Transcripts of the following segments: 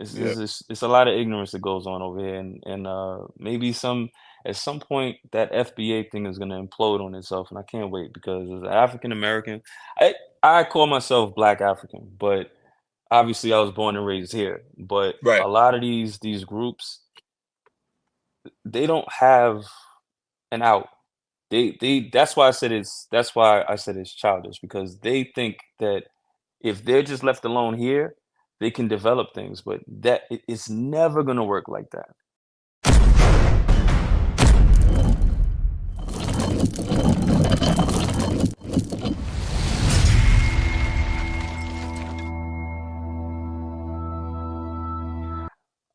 Yeah. It's a lot of ignorance that goes on over here, and maybe at some point that FBA thing is gonna implode on itself, and I can't wait because as an African American, I call myself Black African, but obviously I was born and raised here. But Right. a lot of these groups, they don't have an out. That's why I said it's childish because they think that if they're just left alone here, they can develop things, but it's never gonna work like that.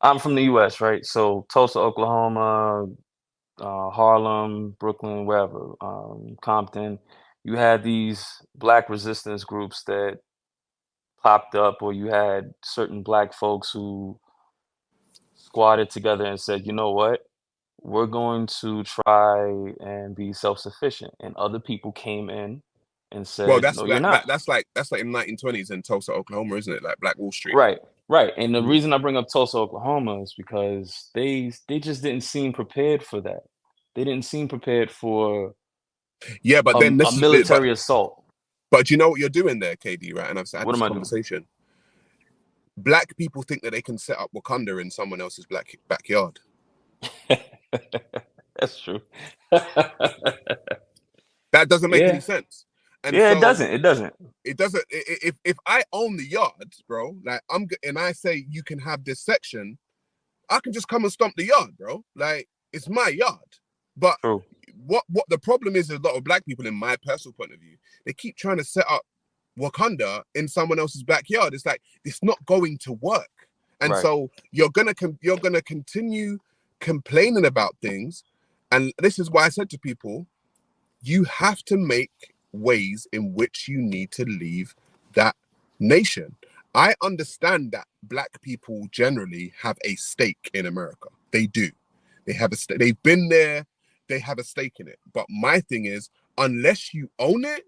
I'm from the US, right? So Tulsa, Oklahoma, Harlem, Brooklyn, wherever, Compton, you had these black resistance groups that popped up, or you had certain black folks who squatted together and said, you know what? We're going to try and be self-sufficient. And other people came in and Well, said, that's no, you're that, not. that that's like in the 1920s in Tulsa, Oklahoma, isn't it? Like Black Wall Street. Right, right. And the Mhm. reason I bring up Tulsa, Oklahoma is because they just didn't seem prepared for that. They didn't seem prepared for Yeah, but then a this is military assault. but you know what you're doing there, KD, right? And I've had What this am I doing? conversation. Black people think that they can set up Wakanda in someone else's black backyard. That's true. That doesn't make any Yeah, sense. And yeah. It so doesn't. It doesn't. it doesn't. If I own the yard, bro, like and I say you can have this section, I can just come and stomp the yard, bro. Like it's my yard. But True. what the problem is a lot of black people, in my personal point of view, they keep trying to set up Wakanda in someone else's backyard. It's like it's not going to work, and Right. so you're gonna continue complaining about things, and this is why I said to people, you have to make ways in which you need to leave that nation. I understand that black people generally have a stake in America. They do. They have a stake. They've been there. They have a stake in it. But my thing is, unless you own it,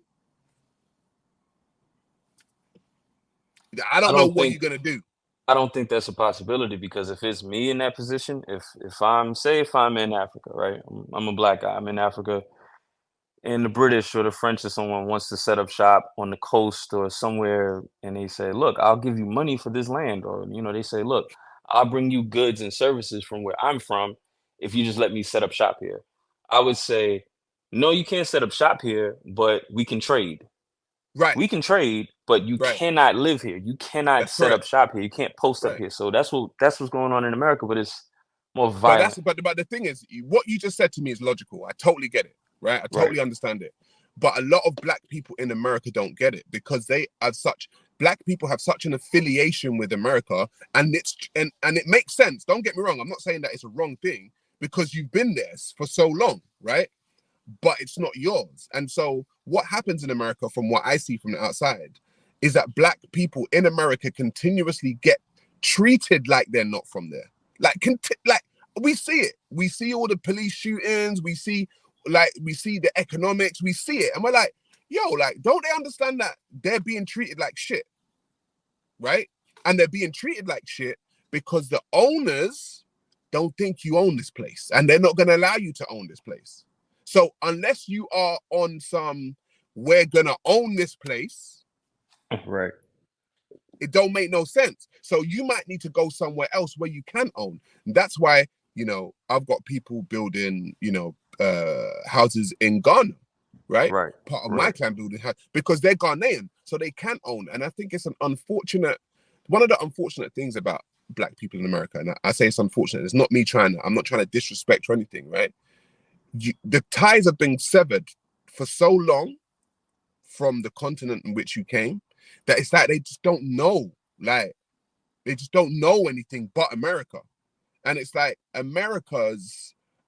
I I don't know don't what think you're gonna do. I don't think that's a possibility because if it's me in that position, if I'm in Africa, right? I'm a black guy. I'm in Africa, and the British or the French or someone wants to set up shop on the coast or somewhere, and they say, "Look, I'll give you money for this land," or they say, "Look, I'll bring you goods and services from where I'm from if you just let me set up shop here." I would say, "No, you can't set up shop here, but we can trade. Right, We can trade, but you right. cannot live here. You cannot That's set up correct. shop here. You can't post up Right. here." So that's what's going on in America, but it's more But that's violent. but the thing is, what you just said to me is logical. I totally get it, right? I Right. totally understand it. But a lot of black people in America don't get it because they have such black people have such an affiliation with America, and it makes sense. Don't get me wrong. I'm not saying that it's a wrong thing because you've been there for so long, right? But it's not yours. And so what happens in America, from what I see from the outside, is that black people in America continuously get treated like they're not from there. Like we see it. We see all the police shootings. We see the economics. We see it, and we're like, yo, like, don't they understand that they're being treated like shit, right? And they're being treated like shit because the owners don't think you own this place, and they're not going to allow you to own this place. So unless you are on some, we're gonna own this place, Right. it don't make no sense. So you might need to go somewhere else where you can own. And that's why, I've got people building, houses in Ghana, right? Right. Part of my Right. clan building house because they're Ghanaian, so they can own. And I think it's one of the unfortunate things about black people in America, and I say it's unfortunate. It's not me I'm not trying to disrespect or anything, right? The ties have been severed for so long from the continent in which you came that it's like they just don't know. Like they just don't know anything but America. And it's like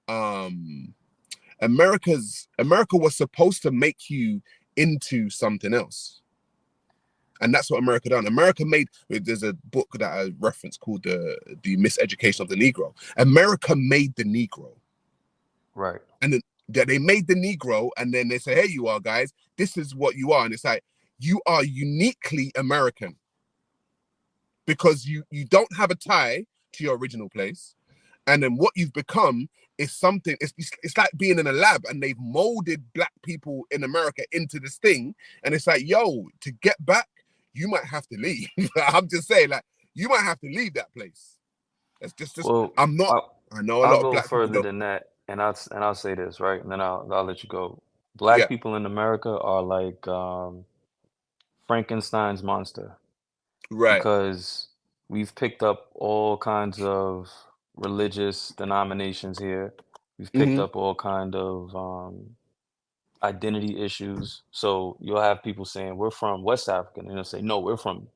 um America was supposed to make you into something else. And that's what America done. America made there's a book that I reference called the Miseducation of the Negro. America made the Negro. Right. And then they made the Negro, and then they say, "Hey, you are guys. This is what you are." And it's like you are uniquely American. because you don't have a tie to your original place, and then what you've become is something. It's like being in a lab, and they've molded black people in America into this thing, and it's like, yo, to get back, you might have to leave. I'm just saying, like, you might have to leave that place. It's just Well, I'm not. I know a I'll lot of go black people further don't. than that, and I'll say this, right, and then I'll let you go. Yeah, Black people in America are like Frankenstein's monster right. because we've picked up all kinds of religious denominations here. We've picked Hmm. up all kind of identity issues. So you'll have people saying we're from West Africa, and they'll say no, we're from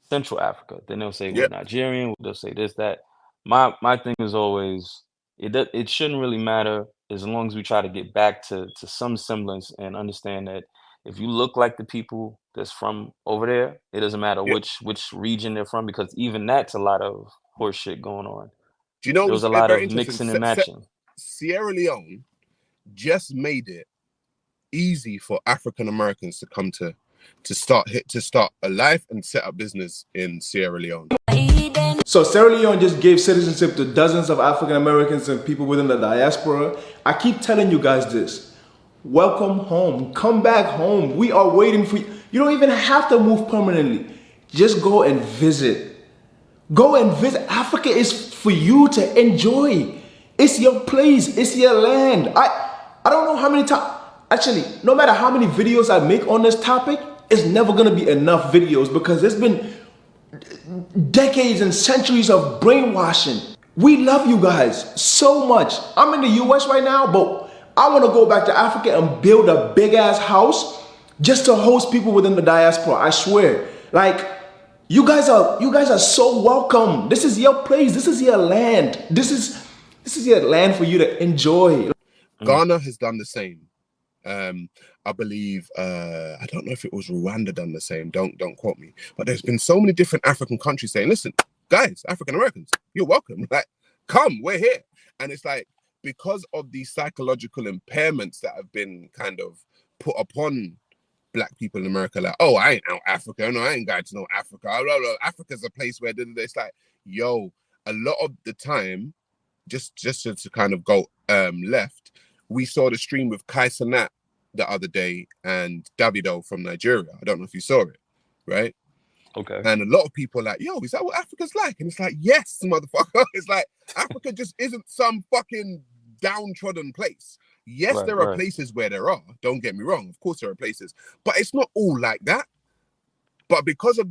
Central Africa. Then they'll say we're Yeah. Nigerian. They'll say this, that. My thing is always it shouldn't really matter as long as we try to get back to some semblance and understand that if you look like the people that's from over there, it doesn't matter Yeah. which region they're from because even that's a lot of horse shit going on. Do you know There was what's a lot very of interesting? mixing and matching. Sierra Leone just made it easy for African Americans to come to start a life and set up business in Sierra Leone. So Sierra Leone just gave citizenship to dozens of African Americans and people within the diaspora. I keep telling you guys this. Welcome home. Come back home. We are waiting for you. You don't even have to move permanently. Just go and visit. Go and visit. Africa is for you to enjoy. It's your place. It's your land. I don't know how many times. Actually, no matter how many videos I make on this topic, it's never gonna be enough videos because there's been decades and centuries of brainwashing. We love you guys so much. I'm in the US right now, but I want to go back to Africa and build a big ass house just to host people within the diaspora. I swear. Like you guys are so welcome. This is your place. This is your land. This is your land for you to enjoy. Ghana has done the same. I believe I don't know if it was Rwanda done the same. Don't quote me. But there's been so many different African countries saying, "Listen, guys, African Americans, you're welcome. Like, come, we're here." And it's like because of these psychological impairments that have been kind of put upon black people in America, like, "Oh, I ain't out Africa. No, I ain't going to no Africa. Blah, blah. Africa's a place where it's like, yo, a lot of the time, just to kind of go left, we saw the stream with Kai Cenat the other day and Davido from Nigeria. I don't know if you saw it, right? Okay. And a lot of people are like, yo, is that what Africa's like? And it's like, yes, motherfucker. It's like Africa just isn't some fucking downtrodden place. Yes, Right, there are right. places where there are. Don't get me wrong. Of course there are places. But it's not all like that. But because of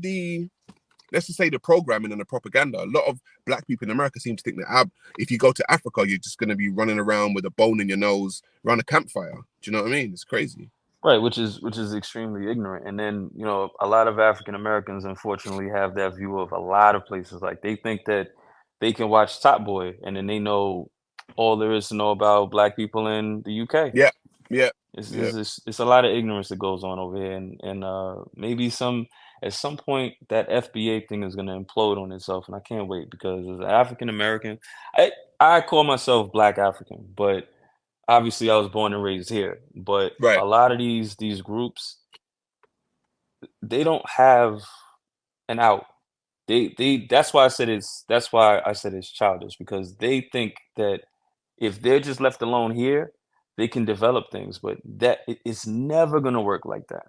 let's just say the programming and the propaganda, a lot of black people in America seem to think that if you go to Africa, you're just going to be running around with a bone in your nose around a campfire. Do you know what I mean? It's crazy. Right, which is extremely ignorant. And then, a lot of African Americans unfortunately have that view of a lot of places. Like they think that they can watch Top Boy and then they know all there is to know about black people in the UK. Yeah, yeah, It's yeah. it's, it's, it's a lot of ignorance that goes on over here, and maybe at some point that FBA thing is going to implode on itself, and I can't wait because as an African American, I call myself Black African, but obviously I was born and raised here. But Right. a lot of these groups, they don't have an out. That's why I said it's childish because they think that if they're just left alone here, they can develop things, but it's never gonna work like that.